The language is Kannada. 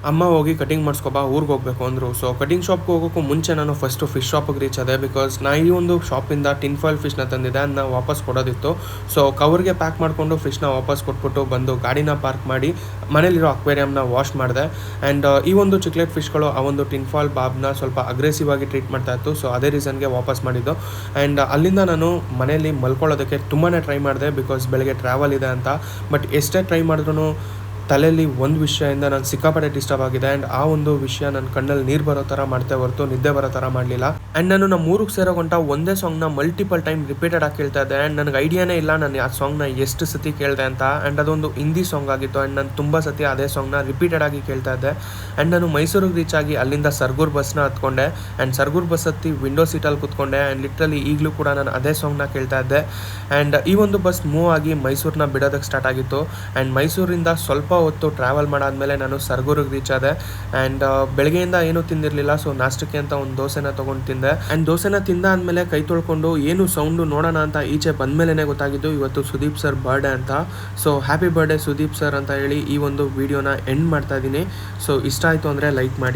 ಅಮ್ಮ ಹೋಗಿ ಕಟಿಂಗ್ ಮಾಡಿಸ್ಕೊಬಾ ಊರಿಗೆ ಹೋಗಬೇಕು ಅಂದರು. ಸೊ ಕಟಿಂಗ್ ಶಾಪ್ಗೆ ಹೋಗೋಕ್ಕೂ ಮುಂಚೆ ನಾನು ಫಸ್ಟು ಫಿಶ್ ಶಾಪಿಗೆ ರೀಚ್ ಆದೆ. ಬಿಕಾಸ್ ನಾ ಈ ಒಂದು ಶಾಪಿಂದ ಟಿನ್ ಫಾಯಿಲ್ ಫಿಶ್ನ ತಂದಿದ್ದೆ, ಅದನ್ನ ವಾಪಸ್ ಕೊಡೋದಿತ್ತು. ಸೊ ಕವರ್ಗೆ ಪ್ಯಾಕ್ ಮಾಡಿಕೊಂಡು ಫಿಶ್ನ ವಾಪಸ್ ಕೊಟ್ಬಿಟ್ಟು ಬಂದು ಗಾಡಿನ ಪಾರ್ಕ್ ಮಾಡಿ ಮನೇಲಿರೋ ಅಕ್ವೇರಿಯಮ್ನ ವಾಶ್ ಮಾಡಿದೆ. ಆ್ಯಂಡ್ ಈ ಒಂದು ಚಿಕ್ಲೆಟ್ ಫಿಶ್ಗಳು ಆ ಒಂದು ಟಿನ್ ಫಾಯಿಲ್ ಬಾಬ್ನ ಸ್ವಲ್ಪ ಅಗ್ರೆಸಿವ್ ಆಗಿ ಟ್ರೀಟ್ ಮಾಡ್ತಾ ಇತ್ತು. ಸೊ ಅದೇ ರೀಸನ್ಗೆ ವಾಪಸ್ ಮಾಡಿದ್ದು. ಆ್ಯಂಡ್ ಅಲ್ಲಿಂದ ನಾನು ಮನೆಯಲ್ಲಿ ಮಲ್ಕೊಳ್ಳೋದಕ್ಕೆ ತುಂಬಾ ಟ್ರೈ ಮಾಡಿದೆ, ಬಿಕಾಸ್ ಬೆಳಗ್ಗೆ ಟ್ರಾವೆಲ್ ಇದೆ ಅಂತ. ಬಟ್ ಎಷ್ಟೇ ಟ್ರೈ ಮಾಡಿದ್ರೂ ತಲೆಯಲ್ಲಿ ಒಂದು ವಿಷಯದಿಂದ ನಾನು ಸಿಕ್ಕಾಪಟ್ಟೆ ಡಿಸ್ಟರ್ಬ್ ಆಗಿದೆ. ಆ್ಯಂಡ್ ಆ ಒಂದು ವಿಷಯ ನನ್ನ ಕಣ್ಣಲ್ಲಿ ನೀರು ಬರೋ ಥರ ಮಾಡ್ತೇ ಹೊರತು ನಿದ್ದೆ ಬರೋ ಥರ ಮಾಡಲಿಲ್ಲ. ಆ್ಯಂಡ್ ನಾನು ನಮ್ಮ ಊರಿಗೆ ಸೇರೋ ಗಂಟ ಒಂದೇ ಸಾಂಗ್ನ ಮಲ್ಟಿಪಲ್ ಟೈಮ್ ರಿಪೀಟೆಡ್ ಆಗಿ ಕೇಳ್ತಾ ಇದ್ದೆ. ಆ್ಯಂಡ್ ನನಗೆ ಐಡಿಯಾನೇ ಇಲ್ಲ ನಾನು ಆ ಸಾಂಗ್ನ ಎಷ್ಟು ಸತಿ ಕೇಳಿದೆ ಅಂತ. ಆ್ಯಂಡ್ ಅದೊಂದು ಹಿಂದಿ ಸಾಂಗ್ ಆಗಿತ್ತು. ಆ್ಯಂಡ್ ನಾನು ತುಂಬ ಸತಿ ಅದೇ ಸಾಂಗ್ನ ರಿಪೀಟೆಡ್ ಆಗಿ ಕೇಳ್ತಾ ಇದ್ದೆ. ಆ್ಯಂಡ್ ನಾನು ಮೈಸೂರಿಗೆ ರೀಚ್ ಆಗಿ ಅಲ್ಲಿಂದ ಸರ್ಗೂರ್ ಬಸ್ನ ಹತ್ಕೊಂಡೆ. ಆ್ಯಂಡ್ ಸರ್ಗೂರ್ ಬಸ್ ಹತ್ತಿ ವಿಂಡೋ ಸೀಟಲ್ಲಿ ಕೂತ್ಕೊಂಡೆ. ಆ್ಯಂಡ್ ಲಿಟ್ರಲಿ ಈಗಲೂ ಕೂಡ ನಾನು ಅದೇ ಸಾಂಗ್ನ ಕೇಳ್ತಾ ಇದ್ದೆ. ಆ್ಯಂಡ್ ಈ ಒಂದು ಬಸ್ ಮೂವ್ ಆಗಿ ಮೈಸೂರನ್ನ ಬಿಡೋದಕ್ಕೆ ಸ್ಟಾರ್ಟ್ ಆಗಿತ್ತು. ಆ್ಯಂಡ್ ಮೈಸೂರಿಂದ ಸ್ವಲ್ಪ ಹೊತ್ತು ಟ್ರಾವೆಲ್ ಮಾಡಾದ್ಮೇಲೆ ನಾನು ಸರ್ಗೂರಿಗೆ ರೀಚ್ ಆದೆ. ಆ್ಯಂಡ್ ಬೆಳಗ್ಗೆಯಿಂದ ಏನೂ ತಿಂದಿರಲಿಲ್ಲ. ಸೊ ನಾಷ್ಟಕ್ಕೆ ಅಂತ ಒಂದು ದೋಸೆನ ತೊಗೊಂಡು ತಿಂದೆ. ಆ್ಯಂಡ್ ದೋಸೆನ ತಿಂದಾದ್ಮೇಲೆ ಕೈ ತೊಳ್ಕೊಂಡು ಏನು ಸೌಂಡು ನೋಡೋಣ ಅಂತ ಈಚೆ ಬಂದಮೇಲೆ ಗೊತ್ತಾಗಿದ್ದು ಇವತ್ತು ಸುದೀಪ್ ಸರ್ ಬರ್ಡೇ ಅಂತ. So happy birthday Sudeep sir ಅಂತ ಹೇಳಿ ಈ ಒಂದು ವಿಡಿಯೋನ ಎಂಡ್ ಮಾಡ್ತಾ ಇದ್ದೀನಿ. ಸೊ ಇಷ್ಟ ಆಯಿತು ಅಂದರೆ ಲೈಕ್ ಮಾಡಿ.